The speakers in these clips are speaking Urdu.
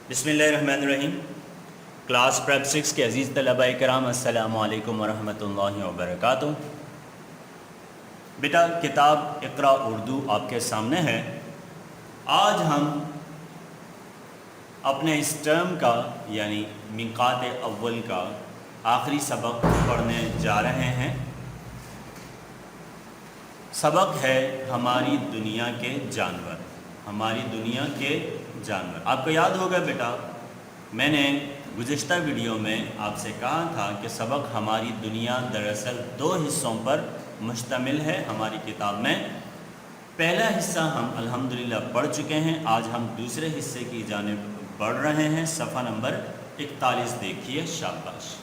بسم اللہ الرحمن الرحیم۔ کلاس پریپ 6 کے عزیز طلباء کرام، السلام علیکم ورحمۃ اللہ وبرکاتہ۔ بیٹا کتاب اقرا اردو آپ کے سامنے ہے۔ آج ہم اپنے اس ٹرم کا یعنی میقات اول کا آخری سبق پڑھنے جا رہے ہیں۔ سبق ہے ہماری دنیا کے جانور، ہماری دنیا کے جانور۔ آپ کو یاد ہوگا بیٹا، میں نے گزشتہ ویڈیو میں آپ سے کہا تھا کہ سبق ہماری دنیا دراصل 2 حصوں پر مشتمل ہے ہماری کتاب میں۔ پہلا حصہ ہم الحمدللہ پڑھ چکے ہیں، آج ہم دوسرے حصے کی جانب بڑھ رہے ہیں۔ صفحہ نمبر 41 دیکھیے، شاباش۔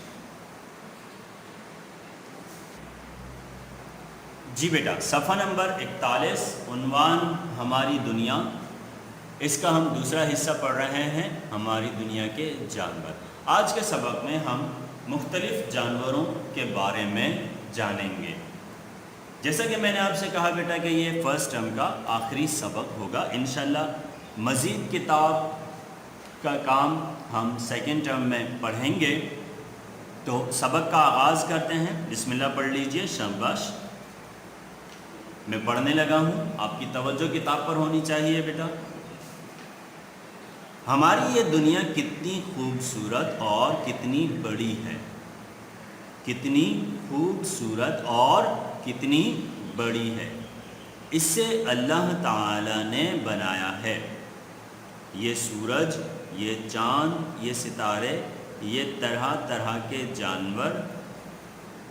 جی بیٹا، صفحہ نمبر 41، عنوان ہماری دنیا، اس کا ہم دوسرا حصہ پڑھ رہے ہیں، ہماری دنیا کے جانور۔ آج کے سبق میں ہم مختلف جانوروں کے بارے میں جانیں گے۔ جیسا کہ میں نے آپ سے کہا بیٹا کہ یہ فرسٹ ٹرم کا آخری سبق ہوگا، انشاءاللہ مزید کتاب کا کام ہم سیکنڈ ٹرم میں پڑھیں گے۔ تو سبق کا آغاز کرتے ہیں، بسم اللہ پڑھ لیجئے، شاباش۔ میں پڑھنے لگا ہوں، آپ کی توجہ کتاب پر ہونی چاہیے بیٹا۔ ہماری یہ دنیا کتنی خوبصورت اور کتنی بڑی ہے، کتنی خوبصورت اور کتنی بڑی ہے، اس سے اللہ تعالی نے بنایا ہے۔ یہ سورج، یہ چاند، یہ ستارے، یہ طرح طرح کے جانور،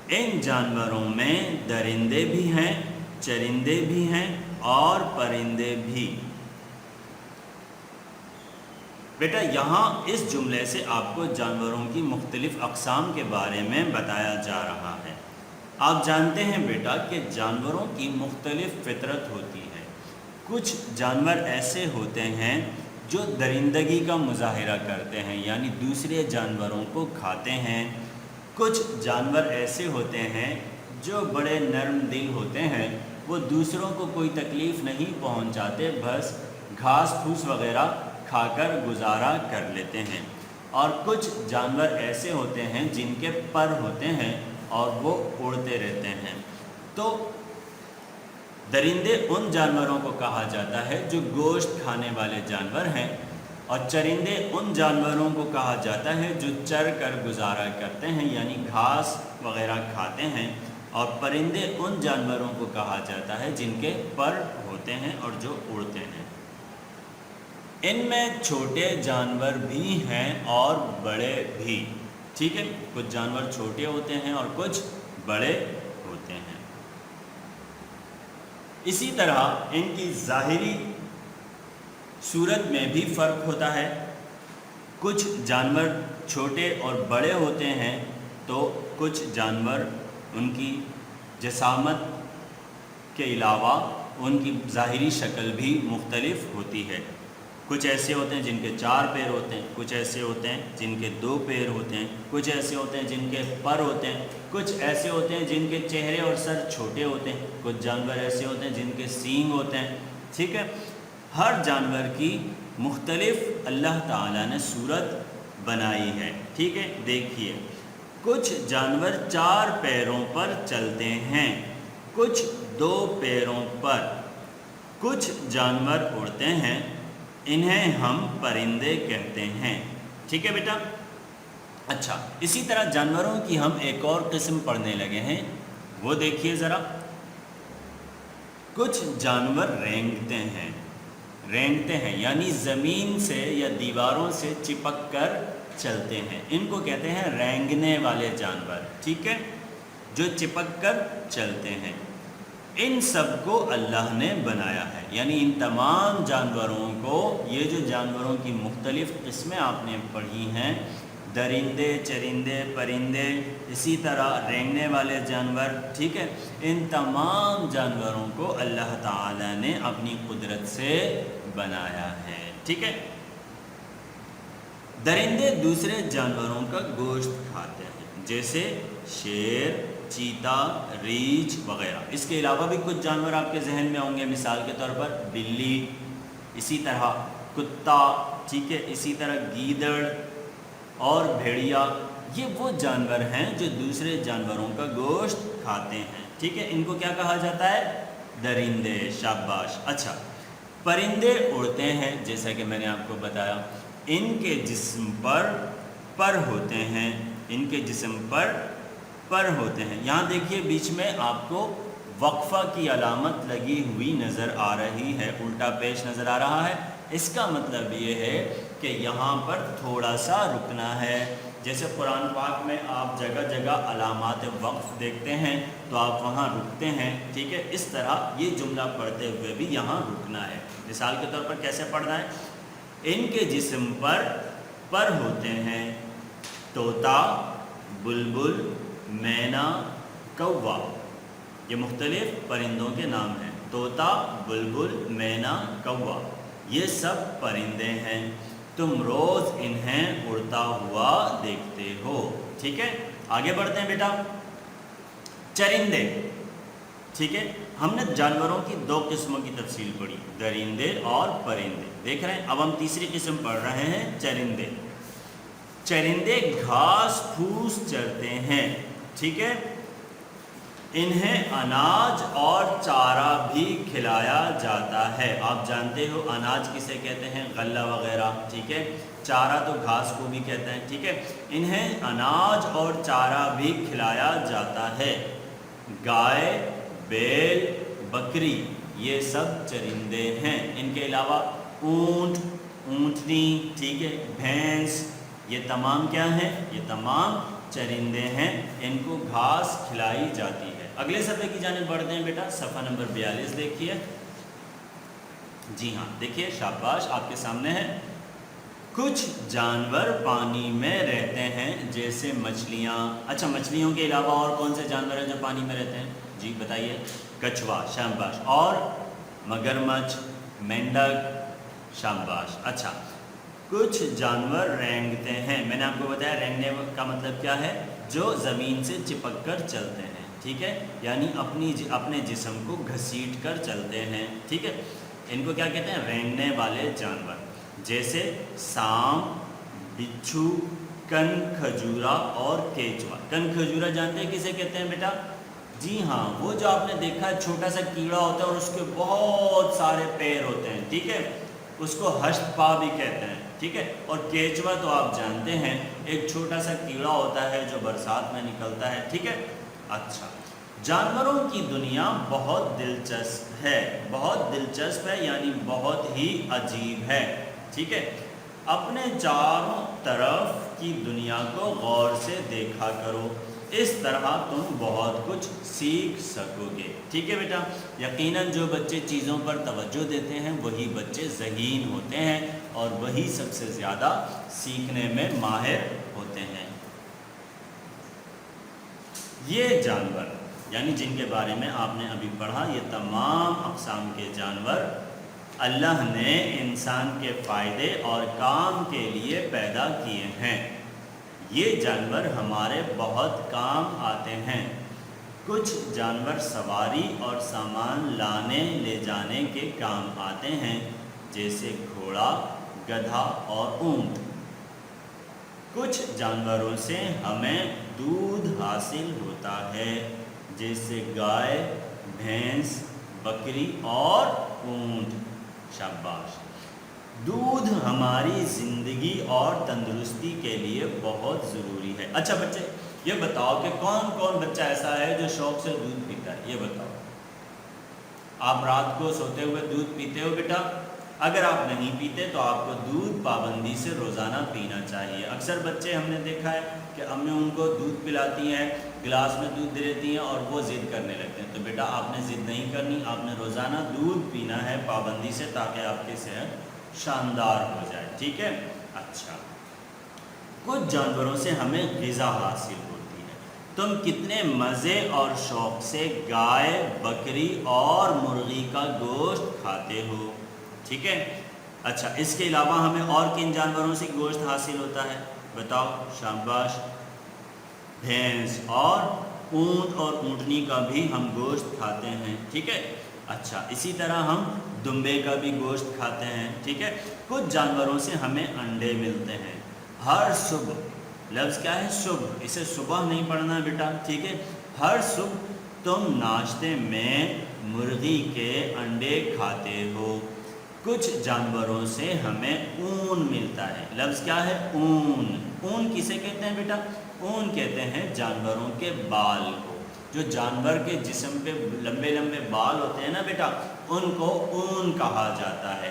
ان جانوروں میں درندے بھی ہیں، چرندے بھی ہیں اور پرندے بھی۔ بیٹا یہاں اس جملے سے آپ کو جانوروں کی مختلف اقسام کے بارے میں بتایا جا رہا ہے۔ آپ جانتے ہیں بیٹا کہ جانوروں کی مختلف فطرت ہوتی ہے۔ کچھ جانور ایسے ہوتے ہیں جو درندگی کا مظاہرہ کرتے ہیں، یعنی دوسرے جانوروں کو کھاتے ہیں۔ کچھ جانور ایسے ہوتے ہیں جو بڑے نرم دل ہوتے ہیں، وہ دوسروں کو کوئی تکلیف نہیں پہنچاتے، بس گھاس پھوس وغیرہ کھا کر گزارا کر لیتے ہیں۔ اور کچھ جانور ایسے ہوتے ہیں جن کے پر ہوتے ہیں اور وہ اڑتے رہتے ہیں۔ تو درندے ان جانوروں کو کہا جاتا ہے جو گوشت کھانے والے جانور ہیں، اور چرندے ان جانوروں کو کہا جاتا ہے جو چر کر گزارا کرتے ہیں، یعنی گھاس وغیرہ کھاتے ہیں۔ اور پرندے ان جانوروں کو کہا جاتا ہے جن کے پر ہوتے ہیں اور جو اڑتے ہیں۔ ان میں چھوٹے جانور بھی ہیں اور بڑے بھی، ٹھیک ہے؟ کچھ جانور چھوٹے ہوتے ہیں اور کچھ بڑے ہوتے ہیں۔ اسی طرح ان کی ظاہری صورت میں بھی فرق ہوتا ہے۔ کچھ جانور چھوٹے اور بڑے ہوتے ہیں تو کچھ جانور ان کی جسامت کے علاوہ ان کی ظاہری شکل بھی مختلف ہوتی ہے۔ کچھ ایسے ہوتے ہیں جن کے 4 پیر ہوتے ہیں، کچھ ایسے ہوتے ہیں جن کے 2 پیر ہوتے ہیں، کچھ ایسے ہوتے ہیں جن کے پر ہوتے ہیں، کچھ ایسے ہوتے ہیں جن کے چہرے اور سر چھوٹے ہوتے ہیں، کچھ جانور ایسے ہوتے ہیں جن کے سینگ ہوتے ہیں، ٹھیک ہے؟ ہر جانور کی مختلف اللہ تعالیٰ نے صورت بنائی ہے، ٹھیک ہے؟ دیکھیے، کچھ جانور 4 پیروں پر چلتے ہیں، کچھ 2 پیروں پر، کچھ جانور اڑتے ہیں، انہیں ہم پرندے کہتے ہیں، ٹھیک ہے بیٹا؟ اچھا، اسی طرح جانوروں کی ہم ایک اور قسم پڑھنے لگے ہیں، وہ دیکھیے ذرا۔ کچھ جانور رینگتے ہیں یعنی زمین سے یا دیواروں سے چپک کر چلتے ہیں، ان کو کہتے ہیں رینگنے والے جانور، ٹھیک ہے؟ جو چپک کر چلتے ہیں۔ ان سب کو اللہ نے بنایا ہے، یعنی ان تمام جانوروں کو، یہ جو جانوروں کی مختلف قسمیں آپ نے پڑھی ہیں، درندے، چرندے، پرندے، اسی طرح رینگنے والے جانور، ٹھیک ہے؟ ان تمام جانوروں کو اللہ تعالی نے اپنی قدرت سے بنایا ہے، ٹھیک ہے؟ درندے دوسرے جانوروں کا گوشت کھاتے ہیں، جیسے شیر، چیتا، ریچھ وغیرہ۔ اس کے علاوہ بھی کچھ جانور آپ کے ذہن میں ہوں گے، مثال کے طور پر بلی، اسی طرح کتا، ٹھیک ہے، اسی طرح گیدڑ اور بھیڑیا، یہ وہ جانور ہیں جو دوسرے جانوروں کا گوشت کھاتے ہیں، ٹھیک ہے، ان کو کیا کہا جاتا ہے؟ درندے، شاباش۔ اچھا، پرندے اڑتے ہیں، جیسا کہ میں نے آپ کو بتایا، ان کے جسم پر پر ہوتے ہیں، ان کے جسم پر ہوتے ہیں۔ یہاں دیکھیے بیچ میں آپ کو وقفہ کی علامت لگی ہوئی نظر آ رہی ہے، الٹا پیش نظر آ رہا ہے، اس کا مطلب یہ ہے کہ یہاں پر تھوڑا سا رکنا ہے۔ جیسے قرآن پاک میں آپ جگہ جگہ علامات وقف دیکھتے ہیں تو آپ وہاں رکتے ہیں، ٹھیک ہے، اس طرح یہ جملہ پڑھتے ہوئے بھی یہاں رکنا ہے۔ مثال کے طور پر کیسے پڑھنا ہے؟ ان کے جسم پر ہوتے ہیں طوطا، بلبل، مینا، کوا، یہ مختلف پرندوں کے نام ہیں۔ طوطا، بلبل، مینا، کوا، یہ سب پرندے ہیں، تم روز انہیں اڑتا ہوا دیکھتے ہو، ٹھیک ہے۔ آگے بڑھتے ہیں بیٹا، چرندے، ٹھیک ہے، ہم نے جانوروں کی دو قسموں کی تفصیل پڑھی، درندے اور پرندے، دیکھ رہے ہیں۔ اب ہم تیسری قسم پڑھ رہے ہیں، چرندے۔ چرندے گھاس پھوس چرتے ہیں، ٹھیک ہے، انہیں اناج اور چارہ بھی کھلایا جاتا ہے۔ آپ جانتے ہو اناج کسے کہتے ہیں؟ غلہ وغیرہ، ٹھیک ہے، چارہ تو گھاس کو بھی کہتے ہیں، ٹھیک ہے، انہیں اناج اور چارہ بھی کھلایا جاتا ہے۔ گائے، بیل، بکری، یہ سب چرندے ہیں۔ ان کے علاوہ اونٹ، اونٹنی، ٹھیک ہے، بھینس، یہ تمام کیا ہیں؟ یہ تمام چرندے ہیں، ان کو گھاس کھلائی جاتی ہے۔ اگلے صفحے کی جانب بڑھتے ہیں بیٹا، صفحہ نمبر 42 دیکھیے۔ جی ہاں، دیکھیے، شاباش، آپ کے سامنے ہے۔ کچھ جانور پانی میں رہتے ہیں، جیسے مچھلیاں۔ اچھا، مچھلیوں کے علاوہ اور کون سے جانور ہیں جو پانی میں رہتے ہیں؟ جی بتائیے۔ کچھوا، شاباش، اور مگرمچھ، مینڈک، شاباش۔ اچھا، کچھ جانور رینگتے ہیں۔ میں نے آپ کو بتایا رینگنے کا مطلب کیا ہے؟ جو زمین سے چپک کر چلتے ہیں، ٹھیک ہے، یعنی اپنے جسم کو گھسیٹ کر چلتے ہیں، ٹھیک ہے، ان کو کیا کہتے ہیں؟ رینگنے والے جانور، جیسے سانپ، بچھو، کن کھجورا اور کیچوا۔ کن کھجورا جانتے ہیں کسے کہتے ہیں بیٹا؟ جی ہاں، وہ جو آپ نے دیکھا ہے چھوٹا سا کیڑا ہوتا ہے اور اس کے بہت سارے پیر ہوتے ہیں، ٹھیک ہے، اس کو ہشت پا بھی کہتے ہیں، ٹھیک ہے۔ اور کیچوا تو آپ جانتے ہیں ایک چھوٹا سا کیڑا ہوتا ہے جو برسات میں نکلتا ہے، ٹھیک ہے۔ اچھا، جانوروں کی دنیا بہت دلچسپ ہے، بہت دلچسپ ہے یعنی بہت ہی عجیب ہے، ٹھیک ہے۔ اپنے چاروں طرف کی دنیا کو غور سے دیکھا کرو، اس طرح تم بہت کچھ سیکھ سکو گے، ٹھیک ہے بیٹا۔ یقیناً جو بچے چیزوں پر توجہ دیتے ہیں وہی بچے ذہین ہوتے ہیں اور وہی سب سے زیادہ سیکھنے میں ماہر ہوتے ہیں۔ یہ جانور یعنی جن کے بارے میں آپ نے ابھی پڑھا، یہ تمام اقسام کے جانور اللہ نے انسان کے فائدے اور کام کے لیے پیدا کیے ہیں۔ یہ جانور ہمارے بہت کام آتے ہیں۔ کچھ جانور سواری اور سامان لانے لے جانے کے کام آتے ہیں، جیسے گھوڑا، گدھا اور اونٹ۔ کچھ جانوروں سے ہمیں دودھ حاصل ہوتا ہے، جیسے گائے، بھینس، بکری اور اونٹ، شاباش۔ دودھ ہماری زندگی اور تندرستی کے لیے بہت ضروری ہے۔ اچھا بچے، یہ بتاؤ کہ کون کون بچہ ایسا ہے جو شوق سے دودھ پیتا ہے؟ یہ بتاؤ، آپ رات کو سوتے ہوئے دودھ پیتے ہو بیٹا؟ اگر آپ نہیں پیتے تو آپ کو دودھ پابندی سے روزانہ پینا چاہیے۔ اکثر بچے ہم نے دیکھا ہے کہ امی ان کو دودھ پلاتی ہیں، گلاس میں دودھ دے دیتی ہیں اور وہ ضد کرنے لگتے ہیں۔ تو بیٹا آپ نے ضد نہیں کرنی، آپ نے روزانہ دودھ پینا ہے پابندی سے، تاکہ آپ کی صحت شاندار ہو جائے، ٹھیک ہے۔ اچھا، کچھ جانوروں سے ہمیں غذا حاصل ہوتی ہے۔ تم کتنے مزے اور شوق سے گائے، بکری اور مرغی کا گوشت کھاتے ہو، ٹھیک ہے۔ اچھا، اس کے علاوہ ہمیں اور کن جانوروں سے گوشت حاصل ہوتا ہے؟ بتاؤ، شاباش، بھینس اور اونٹ اور اونٹنی کا بھی ہم گوشت کھاتے ہیں، ٹھیک ہے۔ اچھا، اسی طرح ہم دمبے کا بھی گوشت کھاتے ہیں، ٹھیک ہے۔ کچھ جانوروں سے ہمیں انڈے ملتے ہیں ہر صبح. لفظ کیا ہے؟ صبح. اسے صبح نہیں پڑھنا بیٹا، ٹھیک ہے. ہر صبح تم ناشتے میں مرغی کے انڈے کھاتے ہو. کچھ جانوروں سے ہمیں اون ملتا ہے. لفظ کیا ہے؟ اون. اون کسے کہتے ہیں بیٹا؟ اون کہتے ہیں جانوروں کے بال کو. جو جانور کے جسم پہ لمبے لمبے بال ہوتے ہیں نا بیٹا، ان کو اون کہا جاتا ہے.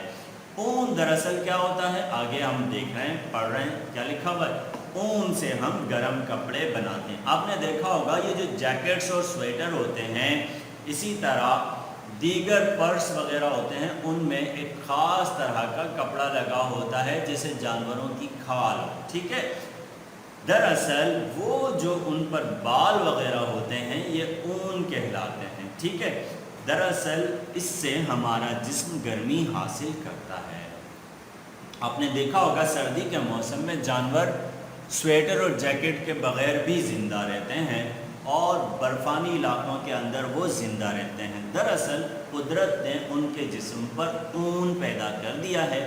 اون دراصل کیا ہوتا ہے؟ آگے ہم دیکھ رہے ہیں، پڑھ رہے ہیں، کیا لکھا ہوا ہے؟ اون سے ہم گرم کپڑے بناتے ہیں. آپ نے دیکھا ہوگا یہ جو جیکٹس اور سویٹر ہوتے ہیں، اسی طرح دیگر پرس وغیرہ ہوتے ہیں، ان میں ایک خاص طرح کا کپڑا لگا ہوتا ہے جیسے جانوروں کی کھال، ٹھیک ہے. دراصل وہ جو ان پر بال وغیرہ ہوتے ہیں یہ اون کہلاتے ہیں، ٹھیک ہے. دراصل اس سے ہمارا جسم گرمی حاصل کرتا ہے. آپ نے دیکھا ہوگا سردی کے موسم میں جانور سویٹر اور جیکٹ کے بغیر بھی زندہ رہتے ہیں اور برفانی علاقوں کے اندر وہ زندہ رہتے ہیں. دراصل قدرت نے ان کے جسم پر اون پیدا کر دیا ہے.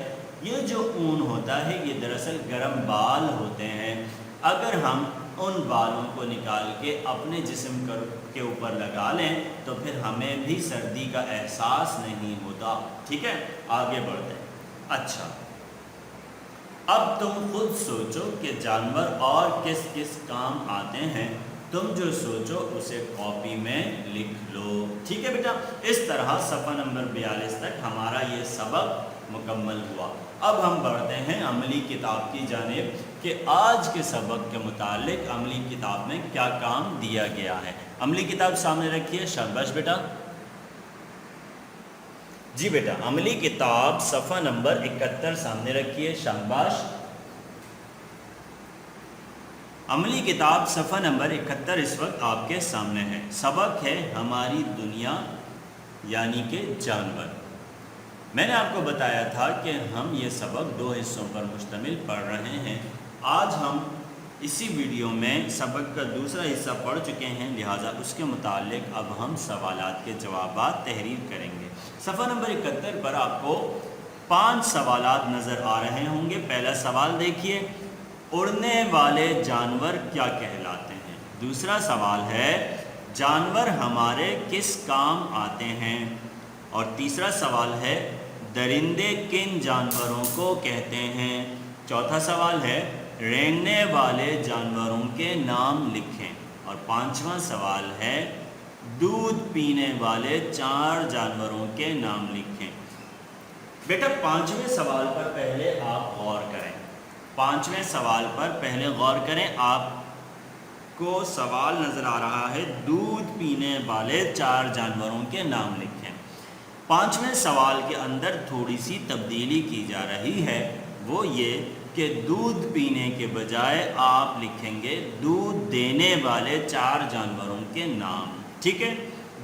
یہ جو اون ہوتا ہے یہ دراصل گرم بال ہوتے ہیں. اگر ہم ان بالوں کو نکال کے اپنے جسم کے اوپر لگا لیں تو پھر ہمیں بھی سردی کا احساس نہیں ہوتا، ٹھیک ہے. آگے بڑھتے ہیں. اچھا، اب تم خود سوچو کہ جانور اور کس کس کام آتے ہیں. تم جو سوچو اسے کاپی میں لکھ لو، ٹھیک ہے بیٹا. اس طرح صفحہ نمبر 42 تک ہمارا یہ سبق مکمل ہوا. اب ہم بڑھتے ہیں عملی کتاب کی جانب کہ آج کے سبق کے متعلق عملی کتاب میں کیا کام دیا گیا ہے. عملی کتاب سامنے رکھیے. شاباش بیٹا. جی بیٹا، عملی کتاب صفحہ نمبر 71 سامنے رکھیے. شاباش. عملی کتاب صفحہ نمبر 71 اس وقت آپ کے سامنے ہے. سبق ہے ہماری دنیا یعنی کہ جانور. میں نے آپ کو بتایا تھا کہ ہم یہ سبق 2 حصوں پر مشتمل پڑھ رہے ہیں. آج ہم اسی ویڈیو میں سبق کا دوسرا حصہ پڑھ چکے ہیں، لہٰذا اس کے متعلق اب ہم سوالات کے جوابات تحریر کریں گے. صفحہ نمبر 71 پر آپ کو 5 سوالات نظر آ رہے ہوں گے. پہلا سوال دیکھیے، اڑنے والے جانور کیا کہلاتے ہیں؟ دوسرا سوال ہے، جانور ہمارے کس کام آتے ہیں؟ اور تیسرا سوال ہے، درندے کن جانوروں کو کہتے ہیں؟ چوتھا سوال ہے، رینگنے والے جانوروں کے نام لکھیں. اور پانچواں سوال ہے، دودھ پینے والے 4 جانوروں کے نام لکھیں. بیٹا 5ویں سوال پر پہلے آپ غور کریں. 5ویں سوال پر پہلے غور کریں. آپ کو سوال نظر آ رہا ہے، دودھ پینے والے 4 جانوروں کے نام لکھیں. 5ویں سوال کے اندر تھوڑی سی تبدیلی کی جا رہی ہے، وہ یہ کہ دودھ پینے کے بجائے آپ لکھیں گے دودھ دینے والے 4 جانوروں کے نام، ٹھیک ہے.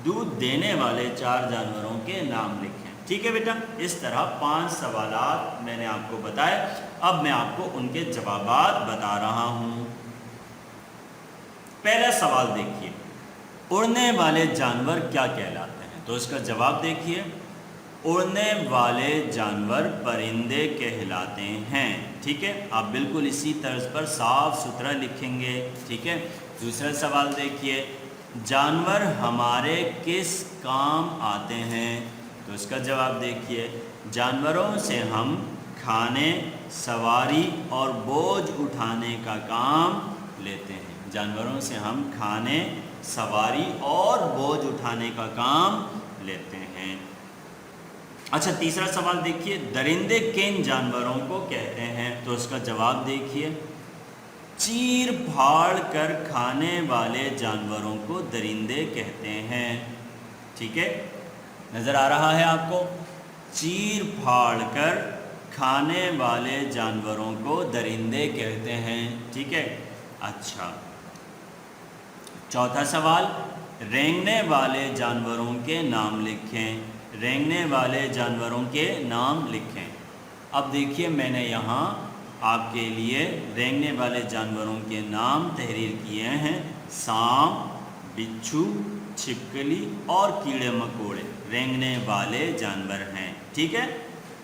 دودھ دینے والے 4 جانوروں کے نام لکھیں، ٹھیک ہے بیٹا. اس طرح 5 سوالات میں نے آپ کو بتائے. اب میں آپ کو ان کے جوابات بتا رہا ہوں. پہلا سوال دیکھیے، اڑنے والے جانور کیا کہلاتے ہیں؟ تو اس کا جواب دیکھیے، اڑنے والے جانور پرندے کہلاتے ہیں، ٹھیک ہے. آپ بالکل اسی طرز پر صاف ستھرا لکھیں گے، ٹھیک ہے. دوسرا سوال دیکھیے، جانور ہمارے کس کام آتے ہیں؟ تو اس کا جواب دیکھیے، جانوروں سے ہم کھانے، سواری اور بوجھ اٹھانے کا کام لیتے ہیں. جانوروں سے ہم کھانے، سواری اور بوجھ اٹھانے کا کام لیتے ہیں. اچھا، تیسرا سوال دیکھیے، درندے کن جانوروں کو کہتے ہیں؟ تو اس کا جواب دیکھیے، چیر پھاڑ کر کھانے والے جانوروں کو درندے کہتے ہیں، ٹھیک ہے. نظر آ رہا ہے آپ کو؟ چیر پھاڑ کر کھانے والے جانوروں کو درندے کہتے ہیں، ٹھیک ہے. اچھا، چوتھا سوال، رینگنے والے جانوروں کے نام لکھیں. رینگنے والے جانوروں کے نام لکھیں. اب دیکھیے میں نے یہاں آپ کے لیے رینگنے والے جانوروں کے نام تحریر کیے ہیں. سانپ، بچھو، چھپکلی اور کیڑے مکوڑے رینگنے والے جانور ہیں، ٹھیک ہے.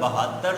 72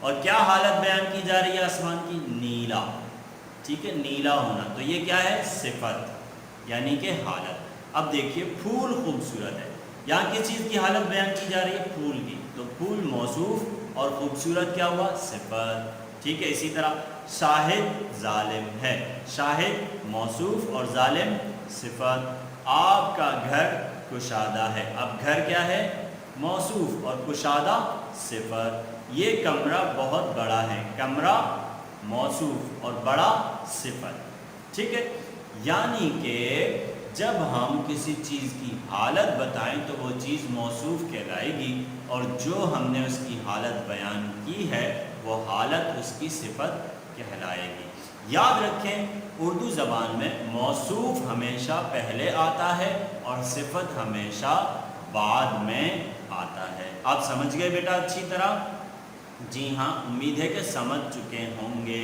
اور کیا حالت بیان کی جا رہی ہے آسمان کی؟ نیلا، ٹھیک ہے، نیلا ہونا، تو یہ کیا ہے؟ صفت یعنی کہ حالت۔ اب دیکھیے پھول خوبصورت ہے، یہاں کس چیز کی حالت بیان کی جا رہی ہے؟ پھول کی، تو پھول موصوف اور خوبصورت کیا ہوا؟ صفت، ٹھیک ہے۔ اسی طرح شاہد ظالم ہے، شاہد موصوف اور ظالم صفت۔ آپ کا گھر کشادہ ہے، اب گھر کیا ہے؟ موصوف اور کشادہ صفت۔ یہ کمرہ بہت بڑا ہے، کمرہ موصوف اور بڑا صفت، ٹھیک ہے۔ یعنی کہ جب ہم کسی چیز کی حالت بتائیں تو وہ چیز موصوف کہلائے گی، اور جو ہم نے اس کی حالت بیان کی ہے وہ حالت اس کی صفت کہلائے گی۔ یاد رکھیں اردو زبان میں موصوف ہمیشہ پہلے آتا ہے اور صفت ہمیشہ بعد میں آتا ہے۔ آپ سمجھ گئے بیٹا اچھی طرح؟ جی ہاں، امید ہے کہ سمجھ چکے ہوں گے۔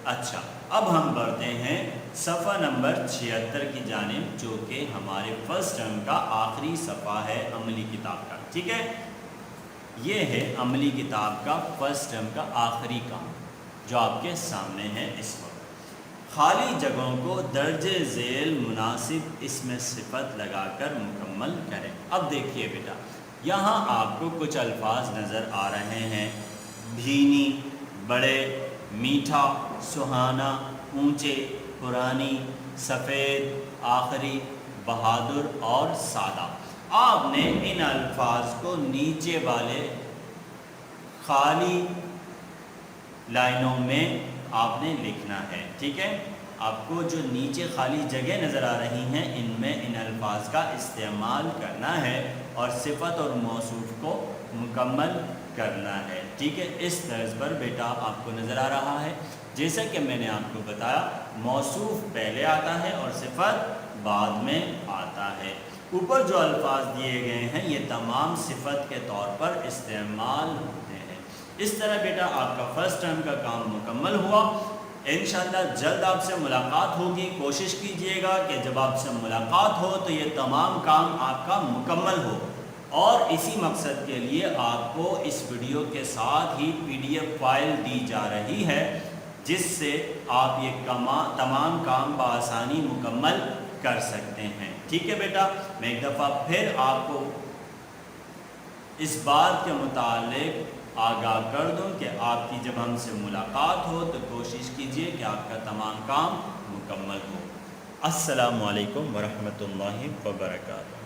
اچھا، اب ہم بڑھتے ہیں صفحہ نمبر 76 کی جانب، جو کہ ہمارے فرسٹ ٹرم کا آخری صفحہ ہے عملی کتاب کا، ٹھیک ہے۔ یہ ہے عملی کتاب کا فرسٹ ٹرم کا آخری کام جو آپ کے سامنے ہے اس وقت۔ خالی جگہوں کو درجے ذیل مناسب اسم صفت لگا کر مکمل کریں۔ اب دیکھیے بیٹا، یہاں آپ کو کچھ الفاظ نظر آ رہے ہیں: بھینی، بڑے، میٹھا، سہانا، اونچے، پرانی، سفید، آخری، بہادر اور سادہ۔ آپ نے ان الفاظ کو نیچے والے خالی لائنوں میں آپ نے لکھنا ہے، ٹھیک ہے۔ آپ کو جو نیچے خالی جگہ نظر آ رہی ہیں ان میں ان الفاظ کا استعمال کرنا ہے اور صفت اور موصوف کو مکمل کرنا ہے، ٹھیک ہے۔ اس طرز پر بیٹا آپ کو نظر آ رہا ہے، جیسا کہ میں نے آپ کو بتایا موصوف پہلے آتا ہے اور صفت بعد میں آتا ہے۔ اوپر جو الفاظ دیے گئے ہیں یہ تمام صفت کے طور پر استعمال ہوتے ہیں۔ اس طرح بیٹا آپ کا فرسٹ ٹرم کا کام مکمل ہوا۔ انشاءاللہ جلد آپ سے ملاقات ہوگی۔ کوشش کیجئے گا کہ جب آپ سے ملاقات ہو تو یہ تمام کام آپ کا مکمل ہو، اور اسی مقصد کے لیے آپ کو اس ویڈیو کے ساتھ ہی PDF فائل دی جا رہی ہے، جس سے آپ یہ تمام کام بآسانی مکمل کر سکتے ہیں، ٹھیک ہے بیٹا۔ میں ایک دفعہ پھر آپ کو اس بات کے متعلق آگاہ کر دوں کہ آپ کی جب ہم سے ملاقات ہو تو کوشش کیجئے کہ آپ کا تمام کام مکمل ہو۔ السلام علیکم ورحمۃ اللہ وبرکاتہ۔